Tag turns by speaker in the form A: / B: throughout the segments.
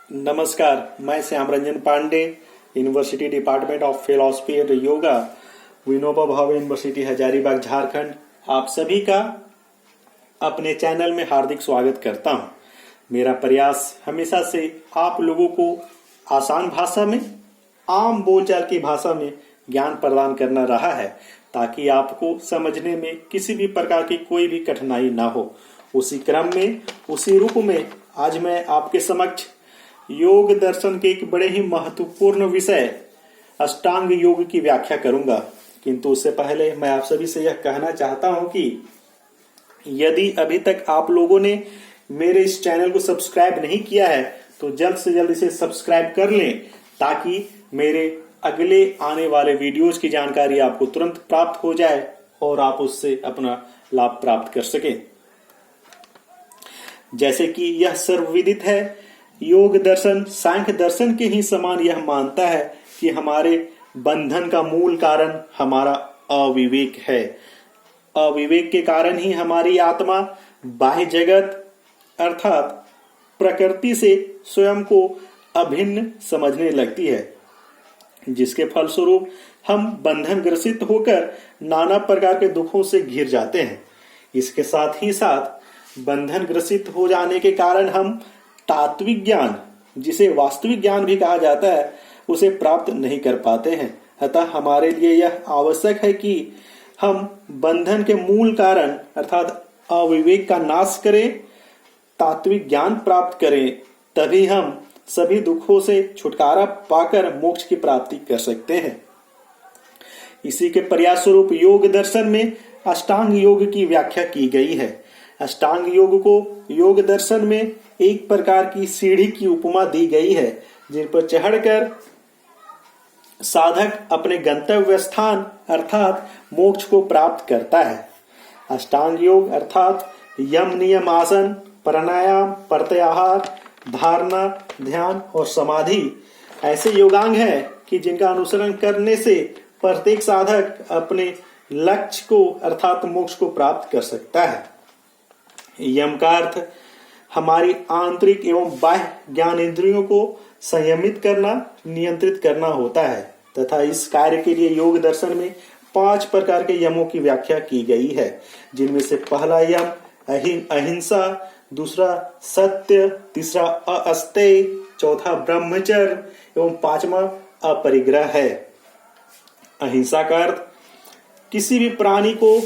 A: नमस्कार, मैं Shyam Ranjan Pandey, university department of philosophy and yoga, Vinoba Bhave university Hazaribagh Jharkhand. आप सभी का अपने चैनल में हार्दिक स्वागत करता हूं। मेरा प्रयास हमेशा से आप लोगों को आसान भाषा में, आम बोलचाल की भाषा में ज्ञान प्रदान करना रहा है, ताकि आपको समझने में किसी भी प्रकार की कोई भी कठिनाई ना हो। उसी क्रम में, उसी रूप में आज मैं आपके समक्ष योग दर्शन के एक बड़े ही महत्वपूर्ण विषय अष्टांग योग की व्याख्या करूंगा। किंतु उससे पहले मैं आप सभी से यह कहना चाहता हूं कि यदि अभी तक आप लोगों ने मेरे इस चैनल को सब्सक्राइब नहीं किया है तो जल्द से जल्द इसे सब्सक्राइब कर लें, ताकि मेरे अगले आने वाले वीडियोज की जानकारी आपको तुरंत प्राप्त हो जाए और आप उससे अपना लाभ प्राप्त कर सकें। जैसे कि यह सर्वविदित है, योग दर्शन सांख्य दर्शन के ही समान यह मानता है कि हमारे बंधन का मूल कारण हमारा अविवेक है। अविवेक के कारण ही हमारी आत्मा बाह्य जगत अर्थात प्रकृति से स्वयं को अभिन्न समझने लगती है, जिसके फलस्वरूप हम बंधन ग्रसित होकर नाना प्रकार के दुखों से घिर जाते हैं। इसके साथ ही साथ बंधन ग्रसित हो जाने के कारण हम तात्विक ज्ञान, जिसे वास्तविक ज्ञान भी कहा जाता है, उसे प्राप्त नहीं कर पाते हैं। अतः हमारे लिए यह आवश्यक है कि हम बंधन के मूल कारण अर्थात अविवेक का नाश करें, तात्विक ज्ञान प्राप्त करें, तभी हम सभी दुखों से छुटकारा पाकर मोक्ष की प्राप्ति कर सकते हैं। इसी के प्रयास स्वरूप योग दर्शन में अष्टांग योग की व्याख्या की गई है। अष्टांग योग को योग दर्शन में एक प्रकार की सीढ़ी की उपमा दी गई है, जिन पर चढ़कर साधक अपने गंतव्य स्थान अर्थात मोक्ष को प्राप्त करता है। अष्टांग योग अर्थात यम, नियम, आसन, प्राणायाम, प्रत्याहार, धारणा, ध्यान और समाधि ऐसे योगांग हैं कि जिनका अनुसरण करने से प्रत्येक साधक अपने लक्ष्य को अर्थात मोक्ष को प्राप्त कर सकता है। यम का अर्थ हमारी आंतरिक एवं बाह्य ज्ञान इंद्रियों को संयमित करना, नियंत्रित करना होता है, तथा इस कार्य के लिए योग दर्शन में 5 प्रकार के यमों की व्याख्या की गई है, जिनमें से पहला यम अहिंसा, दूसरा सत्य, तीसरा अस्तेय, चौथा ब्रह्मचर्य एवं 5वां अपरिग्रह है। अहिंसा का अर्थ किसी भी प्राणी को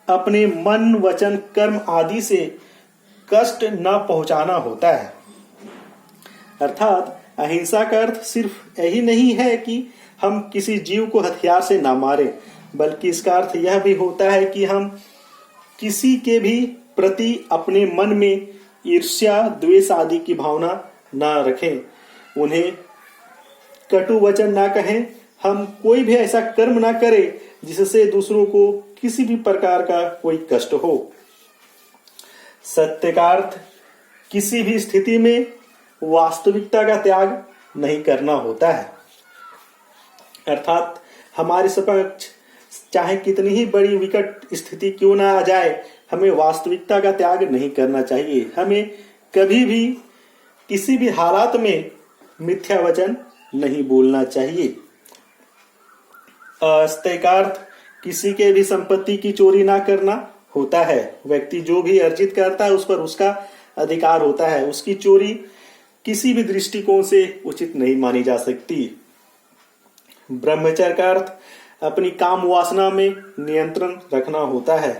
A: अपने मन, वचन, कर्म आदि से कष्ट न पहुंचाना होता है। अर्थात अहिंसा का अर्थ सिर्फ यही नहीं है कि हम किसी जीव को हथियार से ना मारें, बल्कि इसका अर्थ यह भी होता है कि हम किसी के भी प्रति अपने मन में ईर्ष्या, द्वेष आदि की भावना ना रखें, उन्हें कटु वचन ना कहें, हम कोई भी ऐसा कर्म ना करें जिससे दूसरों को किसी भी प्रकार का कोई कष्ट हो। सत्य का अर्थ किसी भी स्थिति में वास्तविकता का त्याग नहीं करना होता है। अर्थात हमारे समक्ष चाहे कितनी ही बड़ी विकट स्थिति क्यों ना आ जाए, हमें वास्तविकता का त्याग नहीं करना चाहिए। हमें कभी भी किसी भी हालात में मिथ्या वचन नहीं बोलना चाहिए। अस्तेय का अर्थ किसी के भी संपत्ति की चोरी ना करना होता है। व्यक्ति जो भी अर्जित करता है उस पर उसका अधिकार होता है, उसकी चोरी किसी भी दृष्टिकोण से उचित नहीं मानी जा सकती। ब्रह्मचर्य का अर्थ अपनी काम वासना में नियंत्रण रखना होता है।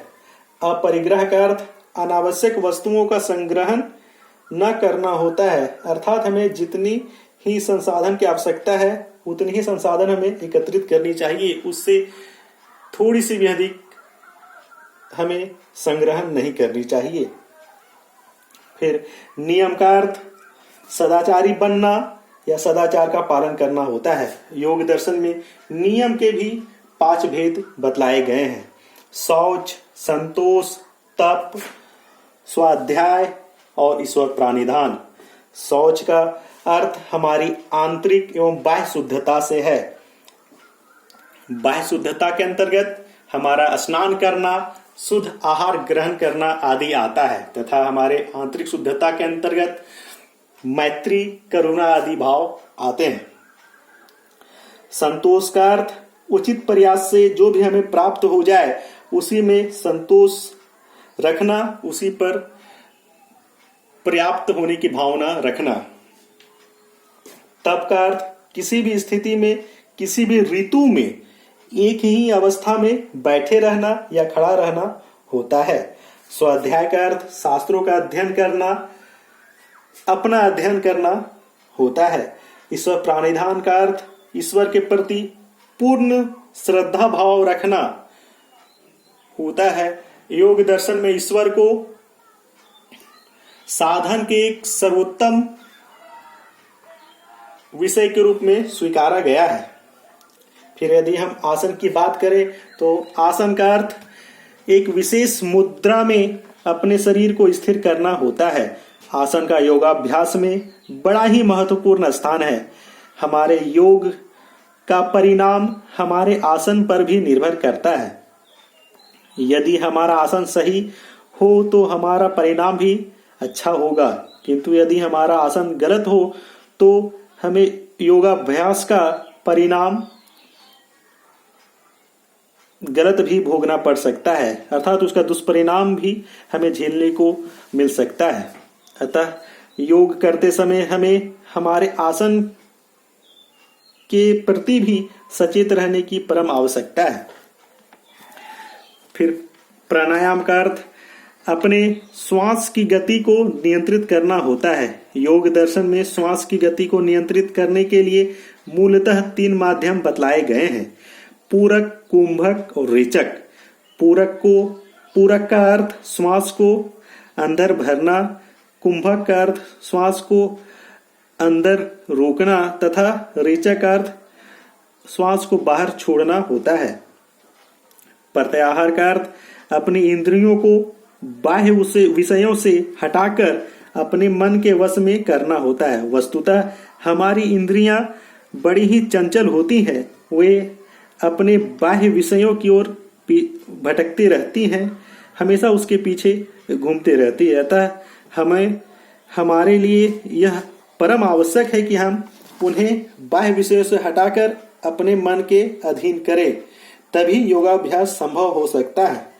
A: अपरिग्रह का अर्थ अनावश्यक वस्तुओं का संग्रहण न करना होता है। अर्थात हमें जितनी ही संसाधन की आवश्यकता है उतनी ही संसाधन हमें एकत्रित करनी चाहिए, उससे थोड़ी सी भी अधिक हमें संग्रहण नहीं करनी चाहिए। फिर नियम का अर्थ सदाचारी बनना या सदाचार का पालन करना होता है। योग दर्शन में नियम के भी 5 भेद बतलाए गए हैं: शौच, संतोष, तप, स्वाध्याय और ईश्वर प्राणिधान। शौच का अर्थ हमारी आंतरिक एवं बाह्य शुद्धता से है। बाह्य शुद्धता के अंतर्गत हमारा स्नान करना, शुद्ध आहार ग्रहण करना आदि आता है, तथा हमारे आंतरिक शुद्धता के अंतर्गत मैत्री, करुणा आदि भाव आते हैं। संतोष का अर्थ उचित प्रयास से जो भी हमें प्राप्त हो जाए उसी में संतोष रखना, उसी पर पर्याप्त होने की भावना रखना। तप का अर्थ किसी भी स्थिति में, किसी भी ऋतु में एक ही अवस्था में बैठे रहना या खड़ा रहना होता है। स्वाध्याय का अर्थ शास्त्रों का अध्ययन करना, अपना अध्ययन करना होता है। ईश्वर प्राणिधान का अर्थ ईश्वर के प्रति पूर्ण श्रद्धा भाव रखना होता है। योग दर्शन में ईश्वर को साधन के एक सर्वोत्तम विषय के रूप में स्वीकारा गया है। फिर यदि हम आसन की बात करें तो आसन का अर्थ एक विशेष मुद्रा में अपने शरीर को स्थिर करना होता है। आसन का योगाभ्यास में बड़ा ही महत्वपूर्ण स्थान है। हमारे योग का परिणाम हमारे आसन पर भी निर्भर करता है। यदि हमारा आसन सही हो तो हमारा परिणाम भी अच्छा होगा, किंतु यदि हमारा आसन गलत हो तो हमें योगाभ्यास का परिणाम गलत भी भोगना पड़ सकता है, अर्थात उसका दुष्परिणाम भी हमें झेलने को मिल सकता है। अतः योग करते समय हमें हमारे आसन के प्रति भी सचेत रहने की परम आवश्यकता है। फिर प्राणायाम का अर्थ अपने श्वास की गति को नियंत्रित करना होता है। योग दर्शन में श्वास की गति को नियंत्रित करने के लिए मूलतः 3 माध्यम बतलाए गए हैं: पूरक, कुंभक और रेचक। पूरक का अर्थ श्वास को अंदर भरना, कुंभक का अर्थ श्वास को अंदर रोकना तथा रेचक का अर्थ श्वास को बाहर छोड़ना होता है। प्रत्याहार का अर्थ अपनी इंद्रियों को बाह्य विषयों से हटाकर अपने मन के वश में करना होता है। वस्तुतः हमारी इंद्रियां बड़ी ही चंचल होती हैं, वे अपने बाह्य विषयों की ओर भटकती रहती हैं, हमेशा उसके पीछे घूमती रहती है। अतः हमारे लिए यह परम आवश्यक है कि हम उन्हें बाह्य विषयों से हटाकर अपने मन के अधीन करें, तभी योगाभ्यास संभव हो सकता है।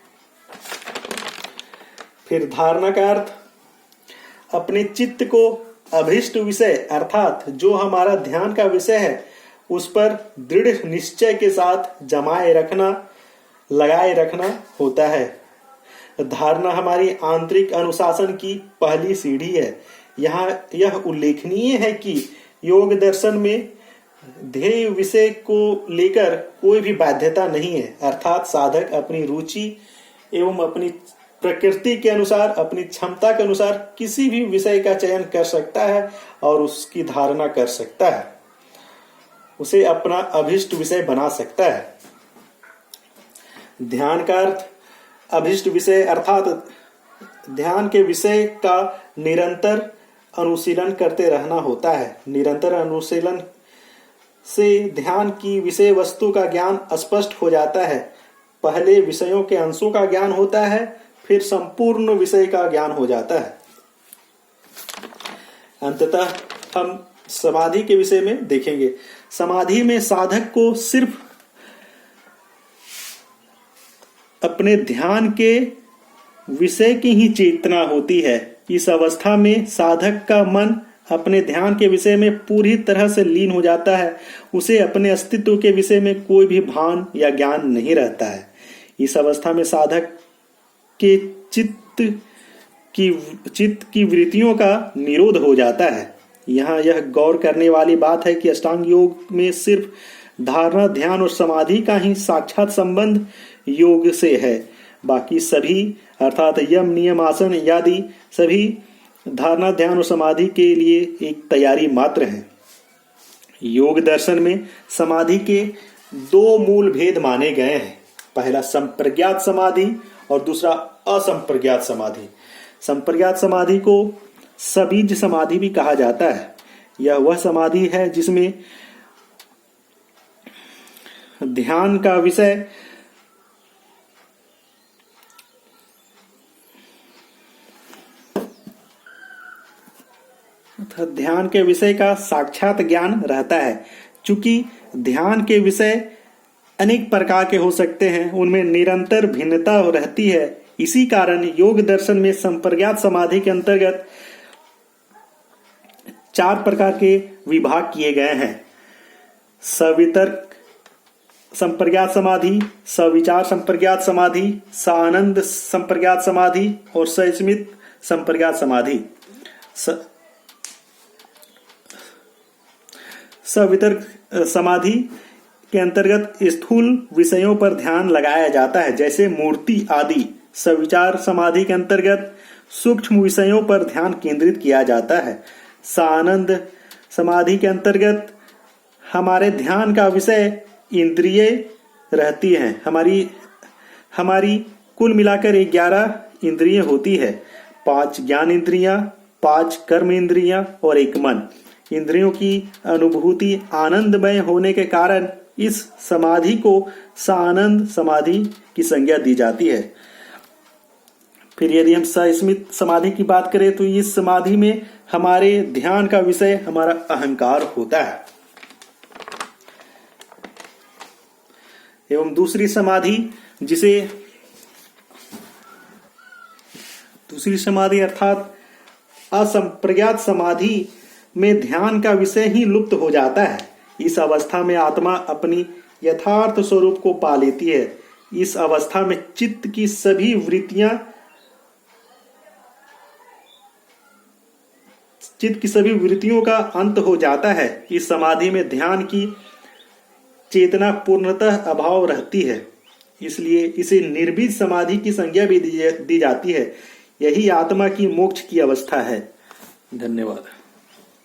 A: फिर धारणा का अर्थ अपने चित्त को अभीष्ट विषय अर्थात जो हमारा ध्यान का विषय है उस पर दृढ़ निश्चय के साथ लगाए रखना होता है। धारणा हमारी आंतरिक अनुशासन की पहली सीढ़ी है। यहाँ यह उल्लेखनीय है कि योग दर्शन में ध्येय विषय को लेकर कोई भी बाध्यता नहीं है, अर्थात साधक अपनी रुचि एवं अपनी प्रकृति के अनुसार, अपनी क्षमता के अनुसार किसी भी विषय का चयन कर सकता है और उसकी धारणा कर सकता है, उसे अपना अभिष्ट विषय बना सकता है। ध्यान का अर्थ अभिष्ट विषय अर्थात ध्यान के विषय का निरंतर अनुशीलन करते रहना होता है। निरंतर अनुशीलन से ध्यान की विषय वस्तु का ज्ञान स्पष्ट हो जाता है। पहले विषयों के अंशों का ज्ञान होता है, फिर संपूर्ण विषय का ज्ञान हो जाता है। अंततः हम समाधि के विषय में देखेंगे। समाधि में साधक को सिर्फ अपने ध्यान के विषय की ही चेतना होती है। इस अवस्था में साधक का मन अपने ध्यान के विषय में पूरी तरह से लीन हो जाता है। उसे अपने अस्तित्व के विषय में कोई भी भान या ज्ञान नहीं रहता है। इस अवस्था में साधक के चित्त की वृत्तियों का निरोध हो जाता है। यहाँ यह गौर करने वाली बात है कि अष्टांग योग में सिर्फ धारणा, ध्यान और समाधि का ही साक्षात संबंध योग से है। बाकी सभी अर्थात यम, नियम, आसन इत्यादि सभी धारणा, ध्यान और समाधि के लिए एक तैयारी मात्र है। योग दर्शन में समाधि के 2 मूल भेद माने गए हैं। पहला संप्रज्ञात समाधि और दूसरा असंप्रज्ञात समाधि। संप्रज्ञात समाधि को सबीज समाधि भी कहा जाता है। यह वह समाधि है जिसमें ध्यान का विषय ध्यान के विषय का साक्षात ज्ञान रहता है। चूंकि ध्यान के विषय अनेक प्रकार के हो सकते हैं, उनमें निरंतर भिन्नता रहती है। इसी कारण योग दर्शन में संप्रज्ञात समाधि के अंतर्गत 4 प्रकार के विभाग किए गए हैं। सवितर्क संप्रज्ञात समाधि, सविचार संप्रज्ञात समाधि, सानंद संप्रज्ञात समाधि और सस्मित संप्रज्ञात समाधि। सवितर्क समाधि के अंतर्गत स्थूल विषयों पर ध्यान लगाया जाता है, जैसे मूर्ति आदि। सविचार समाधि के अंतर्गत सूक्ष्म विषयों पर ध्यान केंद्रित किया जाता है। सानंद समाधि के अंतर्गत हमारे ध्यान का विषय इंद्रिय रहती हैं। हमारी कुल मिलाकर 11 इंद्रिय होती है। 5 ज्ञान इंद्रियां, 5 कर्म इंद्रियां और 1 मन। इंद्रियों की अनुभूति आनंदमय होने के कारण इस समाधि को सानंद समाधि की संज्ञा दी जाती है। फिर यदि हम सस्मित समाधि की बात करें तो इस समाधि में हमारे ध्यान का विषय हमारा अहंकार होता है। एवं दूसरी समाधि अर्थात असंप्रज्ञात समाधि में ध्यान का विषय ही लुप्त हो जाता है। इस अवस्था में आत्मा अपनी यथार्थ स्वरूप को पा लेती है। इस अवस्था में चित्त की सभी वृत्तियों का अंत हो जाता है। इस समाधि में ध्यान की चेतना पूर्णतः अभाव रहती है, इसलिए इसे निर्बीज समाधि की संज्ञा भी दी जाती है। यही आत्मा की मोक्ष की अवस्था है। धन्यवाद।